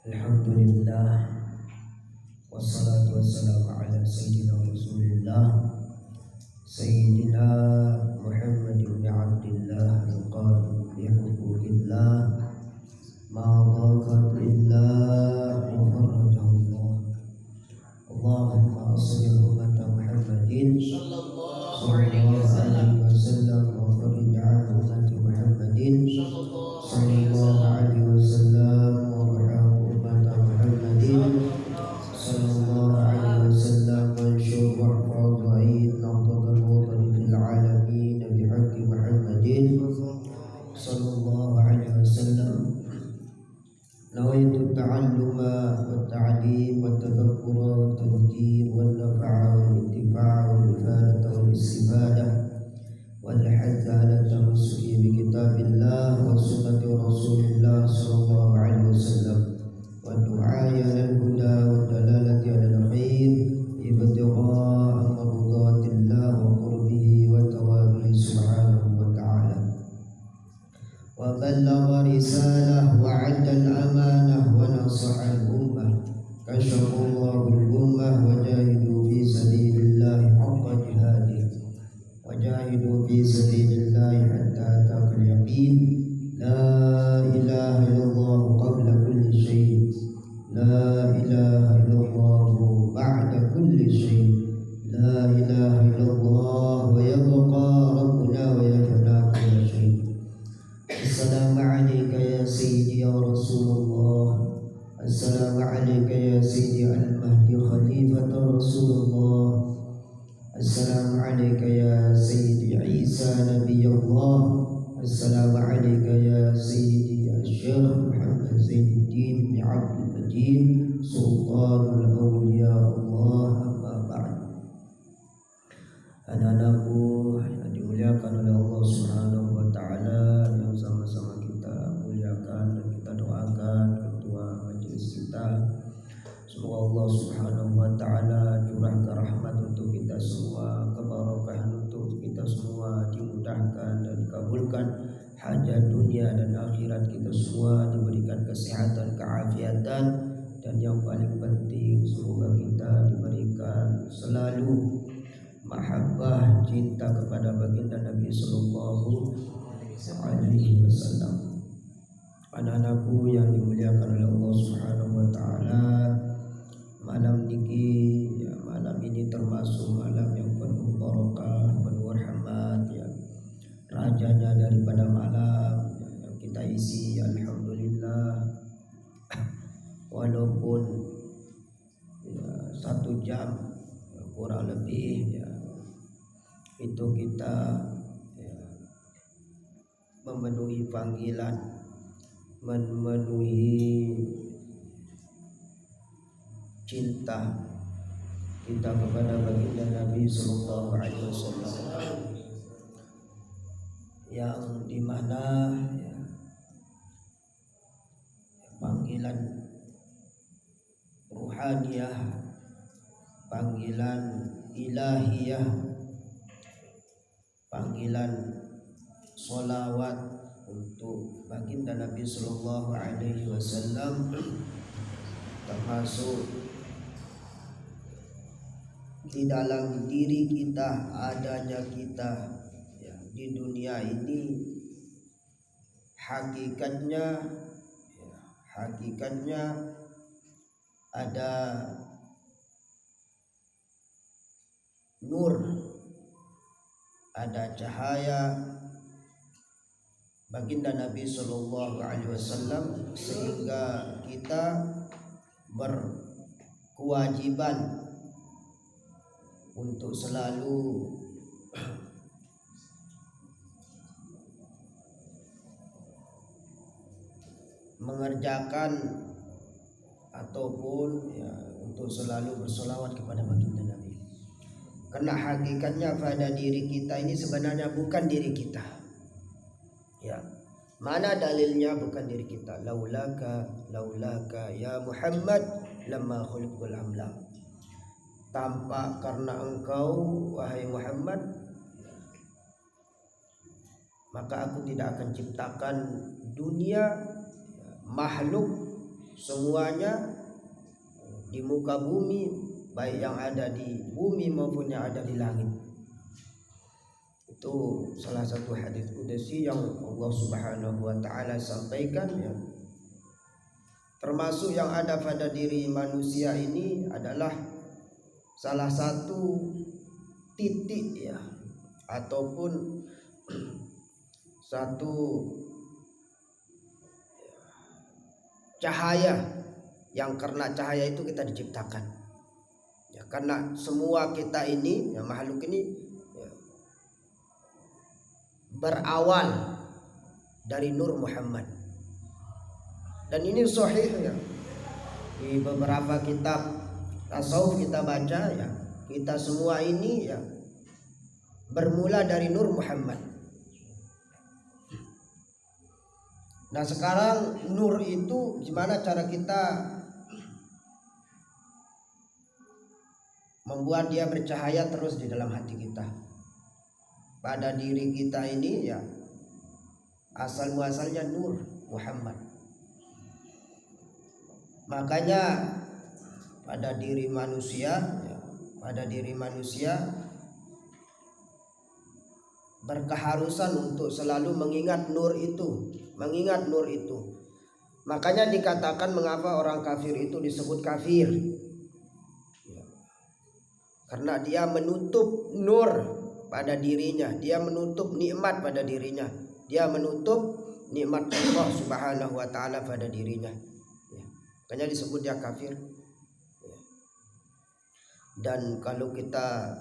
Alhamdulillah wassalatu wassalamu ala sayyidina Rasulillah Sayyidina Muhammad ibn Abdillah al-Qadil bi huquqillah ma dhaqat illa wa farajahullah. Allahumma salli ummata Muhammadin sallallahu alaihi wasallam wa farij an ummati Muhammadin sallallahu alaihi wasallam sallallahu alaihi wasallam mansyur wahfaz wa'id naqdal watan fil alamin bihaqqi Muhammadin sallallahu alaihi wasallam nawaitu ta'alluma wa ta'lim wa tadhakkura wa tadhkir wa nafa'a wal intifa'a wal ifadata wal istifadah wal hadza ala tamassuki bi kitabillah wa sunnati rasulillah sallallahu alaihi wasallam والدعاء على الهدى والدلالة على الخير ابتغاء مرضات الله وقربه وثوابه سبحانه وتعالى وبلغ رسالة وعد الأمانة ونصح الأمة كشف الله الأمة وجاهدوا في سبيل الله حق جهاده وجاهدوا في سبيل الله حتى أتاك اليقين لا إله إلا الله قبل كل شيء لا إله إلا الله بعد كل شيء لا إله إلا الله ويبقى ربنا ويفنى كل شيء. السلام عليك يا سيدي يا رسول الله. السلام عليك يا سيدي المهدي خليفة رسول الله. السلام عليك يا سيدي عيسى نبي الله. السلام عليك يا سيدي الشيخ محمد زين الدين بن عبد المجيد سلطان الأولياء الله. أما بعد, anak-anakku yang dimuliakan oleh Allah Subhanahu wa taala, yang sama-sama kita muliakan dan kita doakan ketua majelis kita, semoga Allah Subhanahu wa taala curahkan rahmat untuk kita semua, keberkahan untuk kita semua, dimudahkan dan dikabulkan hajat dunia dan akhirat kita semua, diberikan kesehatan, keafiatan, dan yang paling penting semoga kita diberikan selalu mahabbah, cinta kepada baginda Nabi sallallahu alaihi wasallam. Anak-anakku yang dimuliakan oleh Allah Subhanahu wa taala, malam ini termasuk malam yang penuh barakah, penuh rahmat, ya. Rajanya daripada malam yang kita isi, alhamdulillah, walaupun ya, 1 jam kurang lebih, ya, itu kita ya, memenuhi panggilan, memenuhi cinta kita kepada baginda Nabi sallallahu alaihi wasallam, yang dimana ya, panggilan ruhaniyah, panggilan ilahiyah, panggilan sholawat untuk baginda Nabi sallallahu alaihi wasallam, termasuk di dalam diri kita, adanya kita ya, di dunia ini hakikatnya ada nur, ada cahaya baginda Nabi sallallahu alaihi wasallam, sehingga kita berkewajiban untuk selalu mengerjakan ataupun ya, untuk selalu bersolawat kepada baginda Nabi. Karena hakikatnya pada diri kita ini sebenarnya bukan diri kita. Ya, mana dalilnya bukan diri kita? Laulaka ya Muhammad lamma khuliqul amlam. Tanpa karena engkau wahai Muhammad, maka aku tidak akan ciptakan dunia, makhluk semuanya di muka bumi, baik yang ada di bumi maupun yang ada di langit. Itu salah satu hadis qudsi yang Allah Subhanahu wa taala sampaikan ya. Termasuk yang ada pada diri manusia ini adalah salah satu titik ya, ataupun satu cahaya yang karena cahaya itu kita diciptakan ya, karena semua kita ini ya, makhluk ini ya, berawal dari Nur Muhammad. Dan ini sahih ya, di beberapa kitab tasawuf kita baca ya, kita semua ini ya bermula dari Nur Muhammad. Nah sekarang nur itu gimana cara kita membuat dia bercahaya terus di dalam hati kita. Pada diri kita ini ya asal muasalnya Nur Muhammad. Makanya pada diri manusia ya, berkeharusan untuk selalu mengingat nur itu. Makanya dikatakan mengapa orang kafir itu disebut kafir ya, karena dia menutup nur pada dirinya, dia menutup nikmat pada dirinya, dia menutup nikmat Allah Subhanahu wa taala pada dirinya ya. Makanya disebut dia kafir ya. Dan kalau kita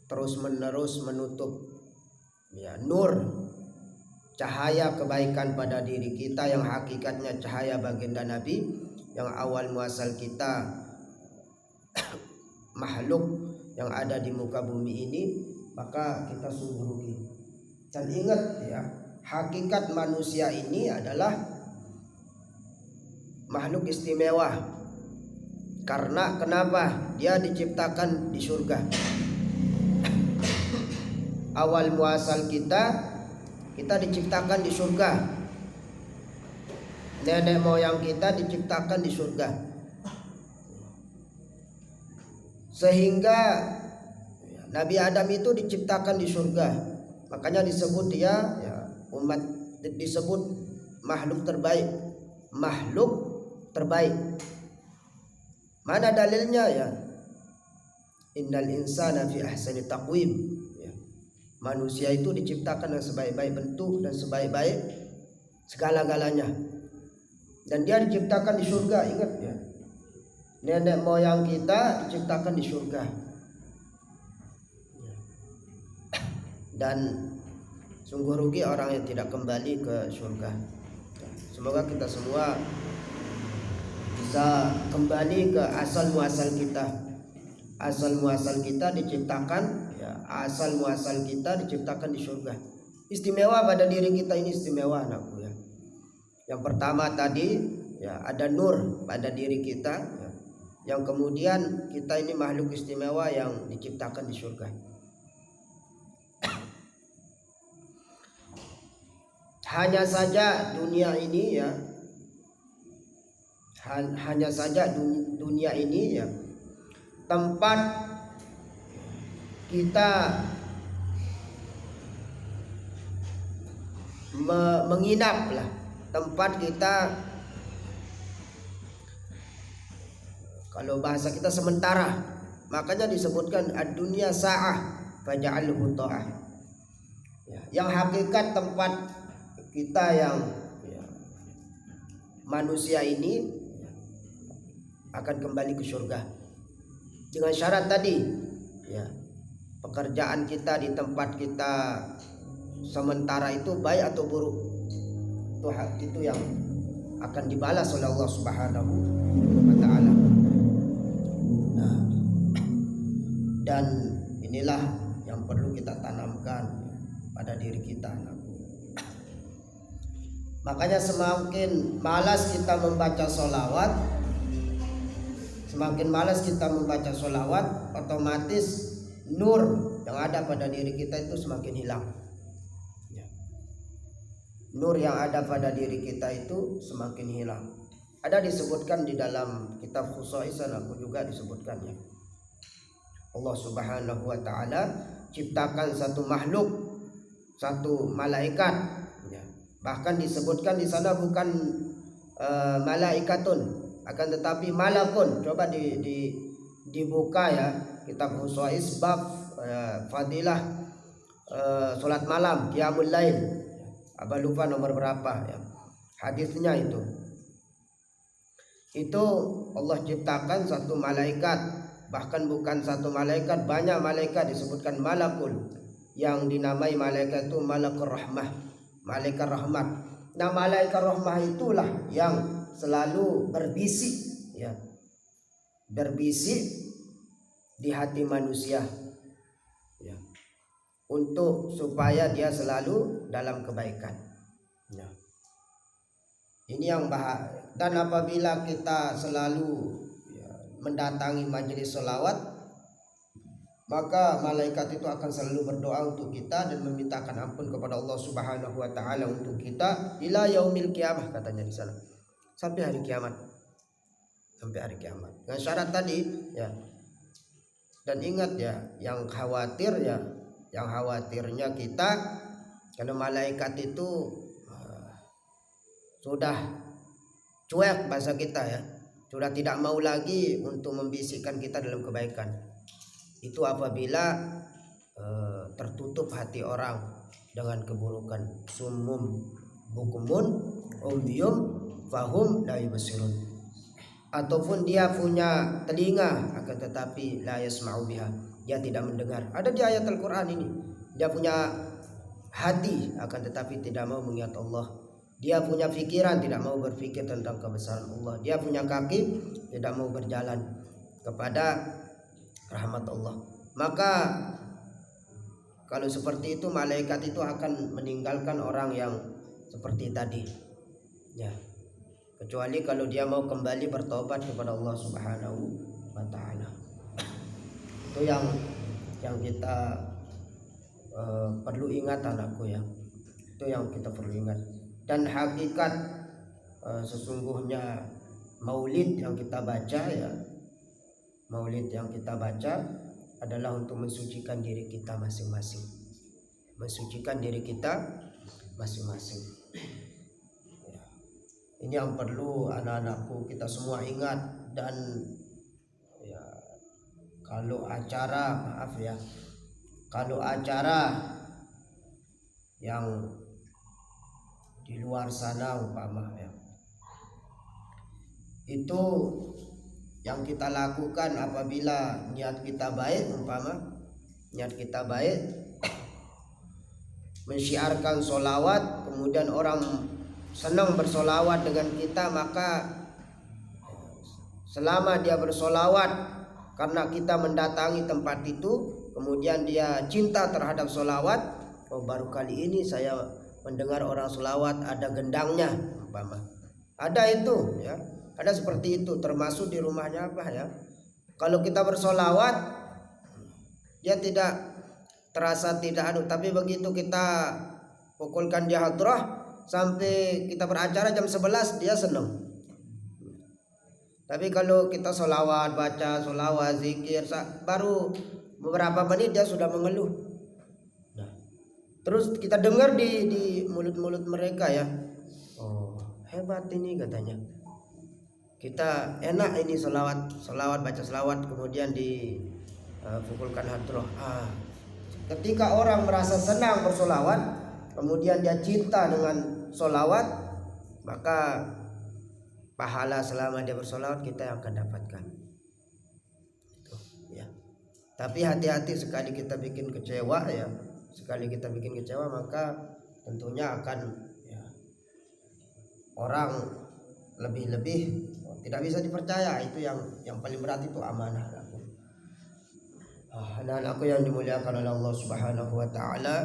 terus menerus menutup ya nur cahaya kebaikan pada diri kita yang hakikatnya cahaya baginda Nabi, yang awal muasal kita makhluk yang ada di muka bumi ini, maka kita sungguh rugi. Dan ingat ya, hakikat manusia ini adalah makhluk istimewa. Karena kenapa? Dia diciptakan di surga. Awal muasal kita diciptakan di surga. Nenek moyang kita diciptakan di surga. Sehingga Nabi Adam itu diciptakan di surga. Makanya disebut dia ya, umat, disebut makhluk terbaik. Makhluk terbaik. Mana dalilnya ya? Innal insana fi ahsani taqwim. Manusia itu diciptakan dengan sebaik-baik bentuk dan sebaik-baik segala-galanya. Dan dia diciptakan di surga, ingat ya. Nenek moyang kita diciptakan di surga. Dan sungguh rugi orang yang tidak kembali ke surga. Semoga kita semua bisa kembali ke asal muasal kita. Asal muasal kita diciptakan ya, asal muasal kita diciptakan di surga. Istimewa pada diri kita ini, istimewa anakku ya. Yang pertama tadi ya, ada nur pada diri kita ya. Yang kemudian kita ini makhluk istimewa yang diciptakan di surga. Hanya saja dunia ini ya, hanya saja dunia ini ya, tempat kita menginap lah, tempat kita, kalau bahasa kita sementara. Makanya disebutkan ad-dunya sa'ah faj'alhu ta'ah ya, yang hakikat tempat kita yang ya, manusia ini ya, akan kembali ke surga dengan syarat tadi ya, pekerjaan kita di tempat kita sementara itu baik atau buruk, itu yang akan dibalas oleh Allah Subhanahu wa taala. Nah, dan inilah yang perlu kita tanamkan pada diri kita. Makanya semakin malas kita membaca sholawat, otomatis nur yang ada pada diri kita itu semakin hilang ya. Nur yang ada pada diri kita itu semakin hilang. Ada disebutkan di dalam kitab Khusaisan, aku juga disebutkannya. Allah Subhanahu wa taala ciptakan satu makhluk, satu malaikat ya. Bahkan disebutkan di sana bukan malaikatun, akan tetapi malakun. Coba dibuka ya kitab Khusais bab fadilah salat malam, qiyamul lail. Abah lupa nomor berapa ya. Hadisnya itu Allah ciptakan satu malaikat, bahkan bukan satu malaikat, banyak malaikat, disebutkan malakul, yang dinamai malaikat itu malakur rahmah, malaikat rahmat. Nah, malaikat rahmah itulah yang selalu berbisik ya, berbisik di hati manusia ya, untuk supaya dia selalu dalam kebaikan ya. Ini yang dan apabila kita selalu ya, mendatangi majelis sholawat, maka malaikat itu akan selalu berdoa untuk kita dan memintakan ampun kepada Allah Subhanahu wa taala untuk kita ila yaumil qiyamah, katanya di sana, sampai hari kiamat. Sampai hari kiamat. Dengan syarat tadi ya. Dan ingat ya, yang khawatirnya kita karena malaikat itu sudah cuek bahasa kita ya, sudah tidak mau lagi untuk membisikkan kita dalam kebaikan. Itu apabila tertutup hati orang dengan keburukan. Summum bukumun umyum fahum la yubsirun. Ataupun dia punya telinga akan tetapi la yasma'u biha, dia tidak mendengar. Ada di ayat Al-Qur'an ini. Dia punya hati akan tetapi tidak mau mengingat Allah. Dia punya pikiran, tidak mau berpikir tentang kebesaran Allah. Dia punya kaki, tidak mau berjalan kepada rahmat Allah. Maka kalau seperti itu, malaikat itu akan meninggalkan orang yang seperti tadi ya, kecuali kalau dia mau kembali bertobat kepada Allah Subhanahu wa taala. Itu yang kita perlu ingat, anakku ya. Itu yang kita perlu ingat. Dan hakikat sesungguhnya maulid yang kita baca ya, maulid yang kita baca adalah untuk mensucikan diri kita masing-masing, mensucikan diri kita masing-masing ya. Ini yang perlu anak-anakku kita semua ingat. Dan ya, kalau acara, maaf ya, kalau acara yang di luar sana umpama ya, itu yang kita lakukan apabila niat kita baik, umpama niat kita baik mensyiarkan sholawat, kemudian orang senang bersolawat dengan kita, maka selama dia bersolawat karena kita mendatangi tempat itu, kemudian dia cinta terhadap solawat, oh baru kali ini saya mendengar orang selawat ada gendangnya umpama. Ada itu ya, ada seperti itu, termasuk di rumahnya apa ya. Kalau kita bersolawat dia tidak terasa, tidak tapi begitu kita pukulkan dia hadrah sampai kita beracara jam 11 dia senang. Tapi kalau kita solawat, baca solawat, zikir, baru beberapa menit dia sudah mengeluh. Terus kita dengar di mulut-mulut mereka ya, oh hebat ini katanya, kita enak ini selawat baca selawat kemudian dipukulkan hadrah. Ketika orang merasa senang bersolawat kemudian dia cinta dengan solawat, maka pahala selama dia bersolawat kita yang akan dapatkan itu, ya. Tapi hati-hati, sekali kita bikin kecewa ya, sekali kita bikin kecewa maka tentunya akan ya, orang lebih-lebih tidak bisa dipercaya. Itu yang paling berat, itu amanah. Anak-anakku yang dimuliakan oleh Allah Subhanahu wa taala,